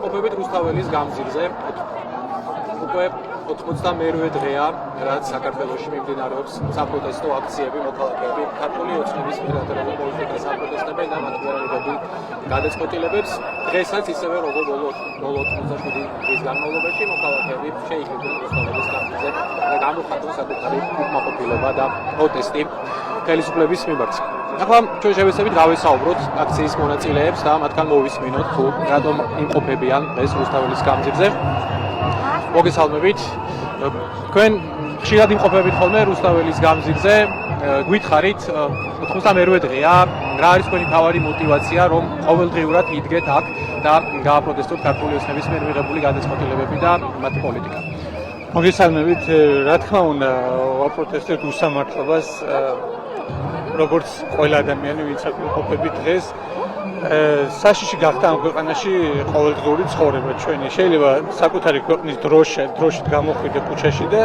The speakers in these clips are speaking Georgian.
იმყოფებით რუსთაველის გამზირზე. უკვე 98 დღეა, რაც საქართველოში მიმდინარეობს საპროტესტო აქციები, მოქალაქეები ქართული ოცნების მილიტარული პოლიტიკას აპროტესტებენ და მათ ვერაიღებულ გადაწყვეტილებებს. დღესაც ისევე როგორ ბოლო 87 დღის განმავლობაში მოქალაქეები შეიხიბნენ რუსთაველის გამზირზე და გამოხატონ საკუთარი უკმაყოფილება და პროტესტი ხელისუფლების მიმართ. ახლა ჩვენ შევეცდებით გავესაუბროთ აქციის მონაწილეებს და მათგან მოვისმინოთ თუ რატომ იმყოფებიან დღეს რუსთაველის გამზირზე. მოგესალმებით. თქვენ ხშირად იმყოფებით ხოლმე რუსთაველის გამზირზე. გითხარით 98 დღეა, რა არის თქვენი მთავარი мотиваცია, რომ ყოველდღიურად იდგეთ აქ და გააპროტესტოთ ქართული ოცნების მიერ მიღებული გადაწყვეტილებები და მათი პოლიტიკა. მოგესალმებით, რა თქმა უნდა, ვაპროტესტებთ უსამართლობას, როგორც ყველა ადამიანი, ვინც აქ იმყოფებით დღეს. საშიში გახდა ამ ქვეყანაში ყოველდღიური ცხოვრება ჩვენი. შეიძლება საკუთარი ქვეყნის დროშით გამოხვიდე ქუჩაში და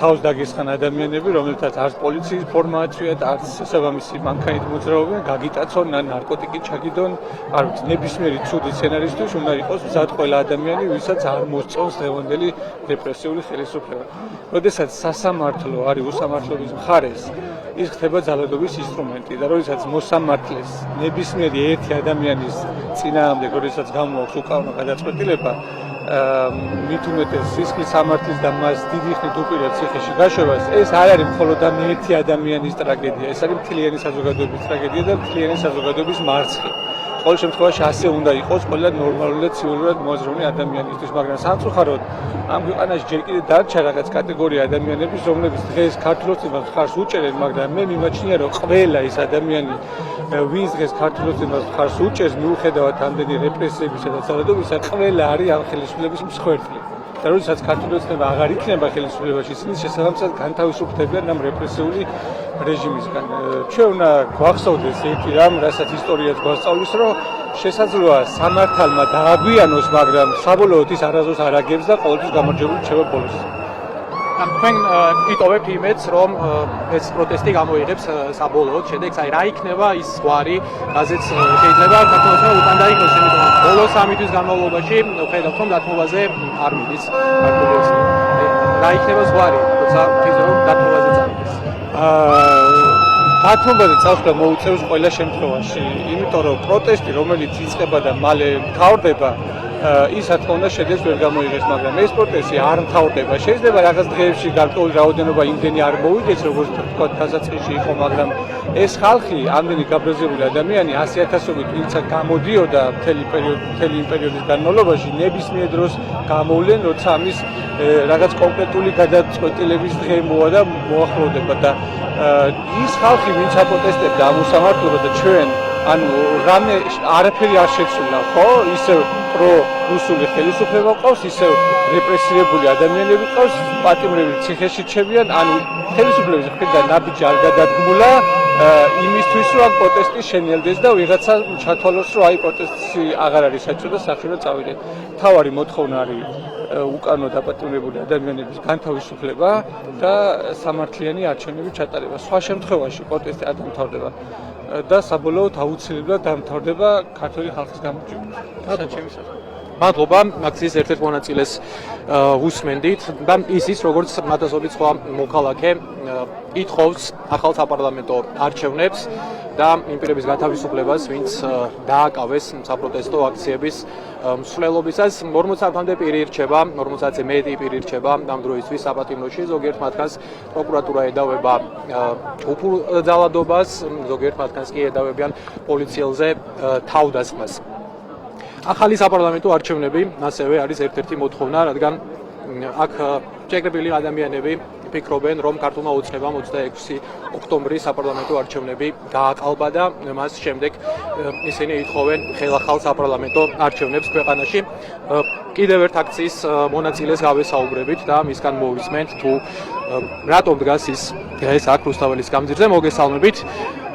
თავს დაგესხან ადამიანები, რომელთაც არც პოლიციის ფორმა აწვიათ, არც შესაბამისი მანქანით მოძრაობენ, გაგიტაცონ, ნარკოტიკით ჩაგიდონ, არ ვიცი, ნებისმიერი ცუდი სცენარისთვის უნდა იყოს მზად ყველა ადამიანი, ვისაც არ მოსწონს დღევანდელი რეპრესიული ხელისუფლება. როდესაც სასამართლო არის უსამართლობის მხარეს, ის ხდება ძალადობის ინსტრუმენტი და როდესაც მოსამართლეს ნებისმიერი ერთი ადამიანის წინააღმდეგ, როდესაც გამოაქვს უკანონო გადაწყვეტილება, მით უმეტეს სისხლის სამართლის და მას დიდი ხნით უპირობთ ციხეში გაშვებას, ეს არ არის მხოლოდ ამ ერთი ადამიანის ტრაგედია, ეს არის მთლიანი საზოგადოების ტრაგედია და მთლიანი საზოგადოების მარცხი. ყოველ შემთხვევაში ასე უნდა იყოს ყველა ნორმალური და ცივილურად მოაზროვნე ადამიანისთვის, მაგრამ სამწუხაროდ ამ ქვეყანაში ჯერ კიდევ დარჩა რაღაც კატეგორია ადამიანების, რომლებიც დღეს ქართულ ოცნებას მხარს უჭერენ, მაგრამ მე მიმაჩნია, რომ ყველა ის ადამიანი, ვინც დღეს ქართულ ოცნებას მხარს უჭერს, მიუხედავად ამდენი რეპრესიებისა და ძალადობისა, ყველა არის ამ ხელისუფლების მსხვერპლი. და როდესაც ქართული ოცნება აღარ იქნება ხელისუფლებაში, ისინი შესაბამისად განთავისუფლებიან ამ რეპრესიული რეჟიმისგან. ჩვენ უნდა გვახსოვდეს ერთი რამ, რასაც ისტორიაც გვასწავლის, რომ შესაძლოა სამართალმა დააგვიანოს, მაგრამ საბოლოოდ ის არასდროს არ აგებს და ყოველთვის გამარჯვებული რჩება ბოლოს. თქვენ იტოვებთ იმედს, რომ ეს პროტესტი გამოიღებს საბოლოოდ შედეგს, აი რა იქნება ის ზღვარი, რაზეც შეიძლება საქართველოს უკან დაიხოს, იმიტომ რომ ბოლო 3 თვის განმავლობაში ხედავთ, რომ დათმობაზე არ მიდის ქართული ოცნება. რა იქნება ზღვარი, როცა ვთქვით, რომ დათმობაზე წავიდეს? დათმობაზე წავსვლა მოუწევს ყველა შემთხვევაში, იმიტომ რომ პროტესტი, რომელიც იწყება და მალე მთავრდება, ის რა თქმა უნდა შედეგს ვერ გამოიღებს, მაგრამ ეს პროტესტი არ მთავრდება. შეიძლება რაღაც დღეებში გარკვეული რაოდენობა იმდენი არ მოვიდეს, როგორც თქვა დასაწყისში იყო, მაგრამ ეს ხალხი, ამდენი გაბრაზებული ადამიანი 100,000-ობით ვინც გამოდიოდა მთელი იმ პერიოდის განმავლობაში, ნებისმიერ დროს გამოვლენ, როცა ამის რაღაც კონკრეტული გადაწყვეტილების დღე მოვა და მოახლოვდება და ის ხალხი, ვინც აპროტესტებდა ამ უსამართლობაზე და ჩვენ ანუ რამე არაფერი არ შეცვლა, ხო? ისევ პრო-რუსული ხელისუფლება ყავს, ისევ რეპრესირებული ადამიანები ყავს, პატიმრები ციხეში რჩებიან, ანუ ხელისუფლების მხრიდან ნაბიჯი არ გადადგმულა იმისთვის, რომ ამ პროტესტი შენელდეს და ვიღაცა ჩათვალოს, რომ აი პროტესტი აღარ არის საჭირო და სახირო წავიდნენ. მთავარი მოთხოვნა არის უკანონო დაპატიმრებული ადამიანების განთავისუფლება და სამართლიანი არჩევნების ჩატარება. სხვა შემთხვევაში პროტესტი არ დამთავრდება და საბოლოოდ აუცილებლად დამთავრდება ქართული ხალხის გამარჯვებით. მადლობა, აქციის ერთ-ერთ მონაწილეს უსმენდით და ისიც, როგორც მათასობით სხვა მოქალაქე ითხოვს ახალ საპარლამენტო არჩევნებს და იმ პირების გათავისუფლებას, ვინც დააკავეს საპროტესტო აქციების მსვლელობისას. 50-მდე პირი რჩება, 50-ზე მეტი პირი რჩება ამ დროისთვის საპატიმროში, ზოგიერთ მათგანს პროკურატურა ედავება ჯგუფურ ძალადობას, ზოგიერთ მათგანს კი ედავებიან პოლიციელზე თავდასხმას. ახალი საპარლამენტო არჩევნები ასევე არის ერთ-ერთი მოთხოვნა, რადგან აქ შეკრებილი ადამიანები ფიქრობენ, რომ ქართულმა ოცნებამ 26 ოქტომბრის საპარლამენტო არჩევნები გააყალბა და მას შემდეგ ისინი ითხოვენ ხელახალ საპარლამენტო არჩევნებს ქვეყანაში. კიდევ ერთ აქციის მონაწილეს გავესაუბრებით და მისგან მოვისმენთ თუ რატომ დგას ის დღეს აქ რუსთაველის გამზირზე. მოგესალმებით.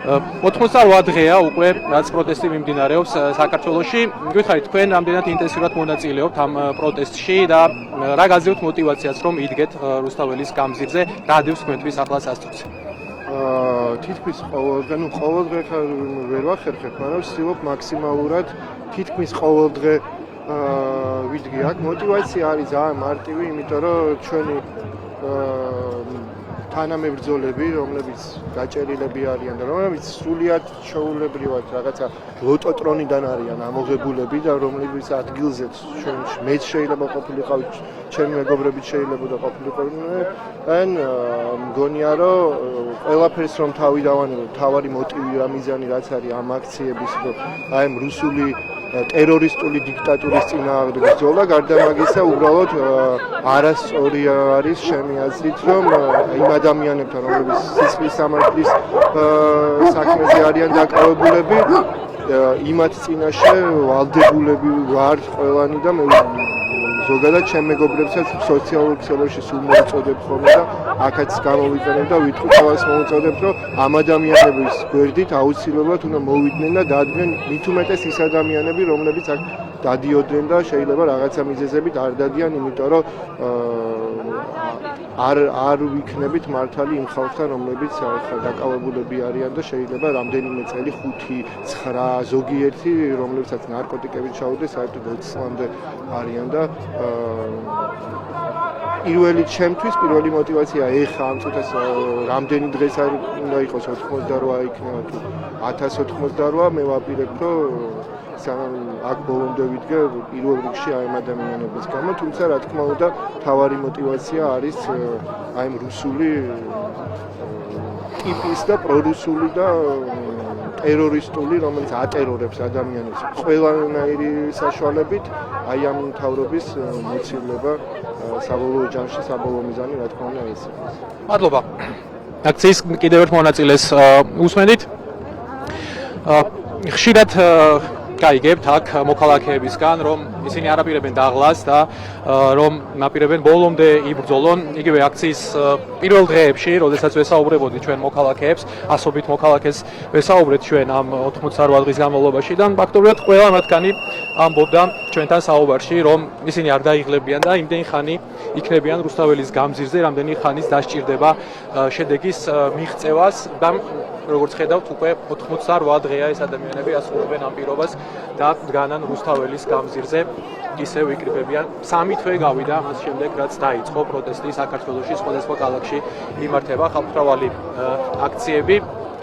88 დღეა უკვე რაც პროტესტი მიმდინარეობს საქართველოში. გითხარით, თქვენ რამდენად ინტენსიურად მონაწილეობთ ამ პროტესტში და რა გაძლევთ мотиваციას, რომ იდგეთ რუსთაველის გამზირზე, რა დევს თქვენთვის ახლა სასწრაფოს? თითქმის ყოველ დღე ვერ ვახერხებ, მაგრამ ვცდილობ მაქსიმალურად თითქმის ყოველ დღე მივიდგე აქ. მოტივაცია არის ძალიან მარტივი, იმიტომ რომ ჩვენი თანამებრძოლები, რომლებიც გაჭერილები არიან და რომლებიც სრულიად ჩვეულებრივად რაღაცა ლოტოტრონიდან არიან ამოღებულები და რომლებიც ადგილზეც ჩვენ მეც შეიძლება ყოფილიყავით, ჩემი მეგობრებიც შეიძლება ყოფილიყვნენ, მგონია რომ ყველაფერს რომ თავი დავანებო, თავარი მოტივი რა მიზანი რაც არის ამ აქციების, რომ აი ამ რუსული ტერორისტული დიქტატურის წინააღმდეგ ბრძოლა, გარდა მაგისა უბრალოდ არასწორი არის ჩემი აზრით, რომ იმ ადამიანებთან, რომლებიც სისხლის სამართლის საქმეზე არიან დაკავებულები, იმათ წინაშე ვალდებულები ვართ ყველანი და მე ზოგადად ჩემ მეგობრებსაც სოციალურ ქსელებში სულ მოუწოდებ ხოლმე და აქაც გამოვიყენებ და ვიტყვი ყველას მოუწოდებ, რომ ამ ადამიანების გვერდით აუცილებლად უნდა მოვიდნენ და დადგნენ მით უმეტეს ის ადამიანები, რომლებიც აქ დადიოდნენ და შეიძლება რაღაცა მიზეზებით არ დადიან, იმიტომ რომ არ ვიქნებით მართალი იმ ხალხთან, რომლებიც დაკავებულები არიან და შეიძლება რამდენიმე წელი 5, 9, ზოგიერთი, რომლებსაც ნარკოტიკებით ჩაუდეს, საერთოდ 20 წლამდე არიან და პირველი მოტივაცია ეხა ამ წუთას რამდენი დღეს არ უნდა იყოს 88 იქნება თუ 1088 მე ვაპირებ რომ სანამ აქ ბოლომდე ვიდგე პირველ რიგში აი ამ ადამიანების გამო, თუმცა რა თქმა უნდა მთავარი მოტივაცია არის აი ამ რუსული ტიპის და პრორუსული და ტერორისტული, რომელიც ატერორებს ადამიანებს ყველანაირი საშუალებით, აი ამ მთავრობის მოცილება საბოლოო ჯამში საბოლოო მიზანი რა თქმა უნდა ეს. მადლობა. აქციის კიდევ ერთ მონაწილეს უსმენთ. ხშირად გაიგებთ აქ მოქალაქეებისგან, რომ ისინი არ აპირებენ დაღლას და რომ აპირებენ ბოლომდე იბრძოლონ. იგივე აქციის პირველ დღეებში, როდესაც ვესაუბრებოდი ჩვენ მოქალაქეებს, ასობით მოქალაქეს ვესაუბრეთ ჩვენ ამ 88 დღის განმავლობაში და ფაქტობრივად ყველა მათგანი ამბობდა ჩვენთან საუბარში, რომ ისინი არ დაიღლებიან და იმდენი ხანი იქნებიან რუსთაველის გამზირზე, რამდენი ხანის დასჭირდება შედეგის მიღწევას და როგორც ხედავთ, უკვე 88 დღეა ეს ადამიანები ასრულებენ ამ პირობას და დგანან რუსთაველის გამზირზე, ისევ იკრიბებიან. 3 თვე გავიდა მას შემდეგ, რაც დაიწყო პროტესტი საქართველოში, სხვადასხვა ქალაქში იმართება ხალხმრავალი აქციები.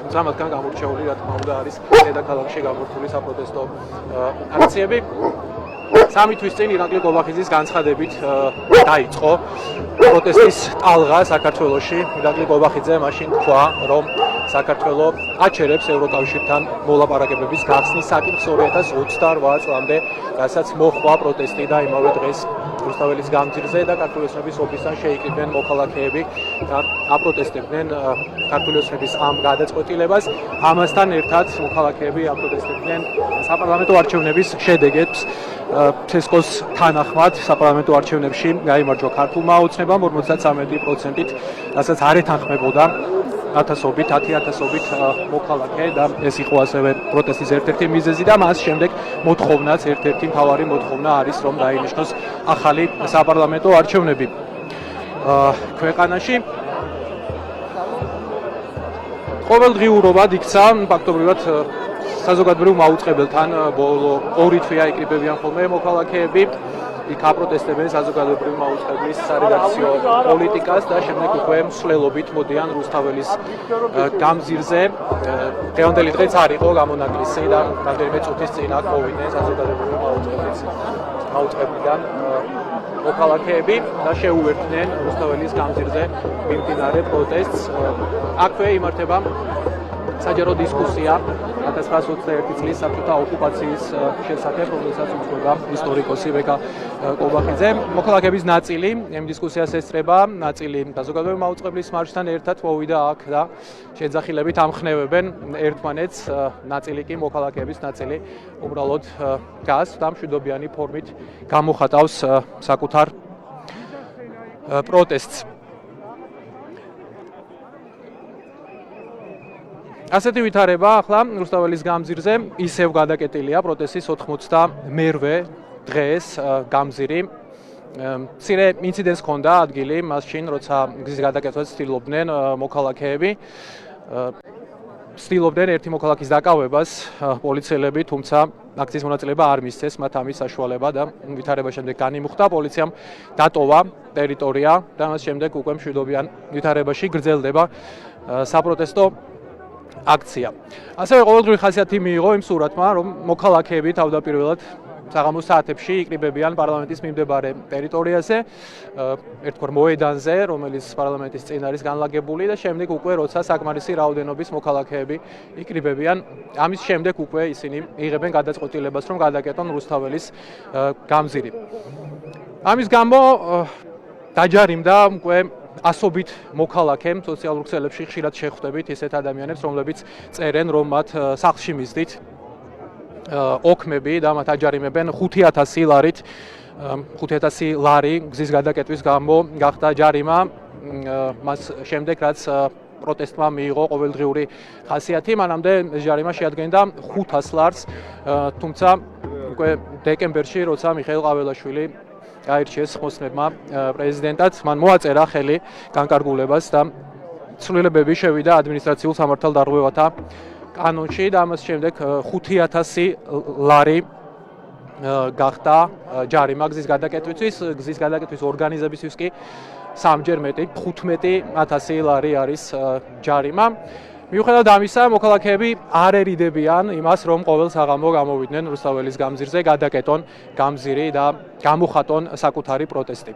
თუმცა მათგან გამორჩეული, რა თქმა უნდა, არის დედაქალაქში გამართული საპროტესტო აქციები. 3 თვის წინ ირაკლი კობახიძის განცხადებით დაიწყო პროტესტის ტალღა საქართველოში. ირაკლი კობახიძე მაშინ თქვა, რომ საქართველო აჩერებს ევროკავშირთან მოლაპარაკებების გახსნის საკითხს 2028 წლამდე, რასაც მოხდა პროტესტი და იმავე დღეს რუსთაველის გამზირზე და ქართული ოცნების ოფისთან შეიკრიბნენ მოქალაქეები და აპროტესტებდნენ ქართული ოცნების ამ გადაწყვეტილებას. ამასთან ერთად მოქალაქეები აპროტესტებდნენ საპარლამენტო არჩევნების შედეგებს. ცესკოს თანახმად საპარლამენტო არჩევნებში გაიმარჯვა ქართულმა ოცნებამ 53%-ით, რასაც არ ეთანხმებოდა 10,000-ობით მოქალაქე და ეს იყო ასევე პროტესტის ერთ-ერთი მიზეზი და მას შემდეგ მოთხოვნაც ერთ-ერთი მთავარი მოთხოვნა არის, რომ დაინიშნოს ახალი საპარლამენტო არჩევნები ქვეყანაში. ყოველდღიურობად იქცა ფაქტობრივად საზოგადოებრივ მაუწყებელთან ბოლო 2 თვეა იკრიბებიან ხოლმე მოქალაქეები. იქ აპროტესტებენ საზოგადოებრივი მაუწყებლის სარედაქციო პოლიტიკას და შემდეგ უკვე მსვლელობით მოდიან რუსთაველის გამზირზე. დღევანდელი დღეც არ იყო გამონაკლისი და რამდენიმე წუთის წინ აქ მოვიდნენ საზოგადოებრივი მაუწყებლიდან მოქალაქეები და შეუერთდნენ რუსთაველის გამზირზე მიმდინარე პროტესტს. აქვე იმართება საჯარო დისკუსია 1921 წლის საბჭოთა ოკუპაციის შესახებ, რომელსაც უძღვება ისტორიკოსი ვეკა კობახიძე. მოქალაქეების ნაწილი ამ დისკუსიას ესწრება, ნაწილი საზოგადოებრივი მაუწყებლის მარშთან ერთად მოვიდა აქ და შეძახილებით ამხნევებენ ერთმანეთს, ნაწილი კი მოქალაქეების ნაწილი უბრალოდ გას და მშვიდობიანი ფორმით გამოხატავს საკუთარ პროტესტს. ასეთი ვითარება ახლა რუსთაველის გამზირზე ისევ გადაკეტილია პროტესტის 98-მერვე დღეს გამზირი. მცირე ინციდენტს ჰქონდა ადგილი მასშინ, როცა გზის გადაკეთებას ცდილობდნენ მოქალაქეები. ცდილობდნენ ერთი მოქალაქის დაკავებას პოლიციელები, თუმცა აქციის მონაწილეობა არ მისცეს მათ ამის საშუალება და ვითარება შემდეგ განიმუხტა, პოლიციამ დატოვა ტერიტორია და მას შემდეგ უკვე მშვიდობიან ვითარებაში გრძელდება საპროტესტო აქცია. ასევე ყოველდღიური ხასიათი მიიღო იმ სურათმა, რომ მოქალაქეები თავდაპირველად საღამოს საათებში იკრიბებიან პარლამენტის მიმდებარე ტერიტორიაზე, ერთგვარ მოედანზე, რომელიც პარლამენტის წინ არის განლაგებული და შემდეგ უკვე როცა საკმარისი რაოდენობის მოქალაქეები იკრიბებიან, ამის შემდეგ უკვე ისინი იღებენ გადაწყვეტილებას, რომ გადაკეტონ რუსთაველის გამზირი. ამის გამო დაჯარიმდა უკვე ასობით მოქალაქე სოციალურ ქსელებში ხშირად შეხვდებით ისეთ ადამიანებს, რომლებიც წერენ, რომ მათ სახლში მისდით ოქმები და მათ აჯარიმებენ 5,000 ლარით. 5,000 ლარი გზის გადაკეტვის გამო გახდა ჯარიმა მას შემდეგ, რაც პროტესტმა მიიღო ყოველდღიური ხასიათი, მანამდე ეს ჯარიმა შეადგენდა 500 ლარს, თუმცა უკვე დეკემბერში, როცა მიხეილ ყაველაშვილი გაირჩიეს ხმოსნებმა პრეზიდენტად, მან მოაწერა ხელი განკარგულებას და ცვლილებები შევიდა ადმინისტრაციულ სამართალდარღვევათა კანონში და ამას შემდეგ 5,000 ლარი გახდა ჯარიმა გზის გადაკეტვისთვის, გზის გადაკეტვის ორგანიზებისთვის კი სამჯერ მეტი 15,000 ლარი არის ჯარიმა. მიუხედავად ამისა, მოქალაქეები არ ერიდებიან იმას, რომ ყოველ საღამო გამოვიდნენ რუსთაველის გამზირზე, გადაკეტონ გამზირი და გამოხატონ საკუთარი პროტესტი.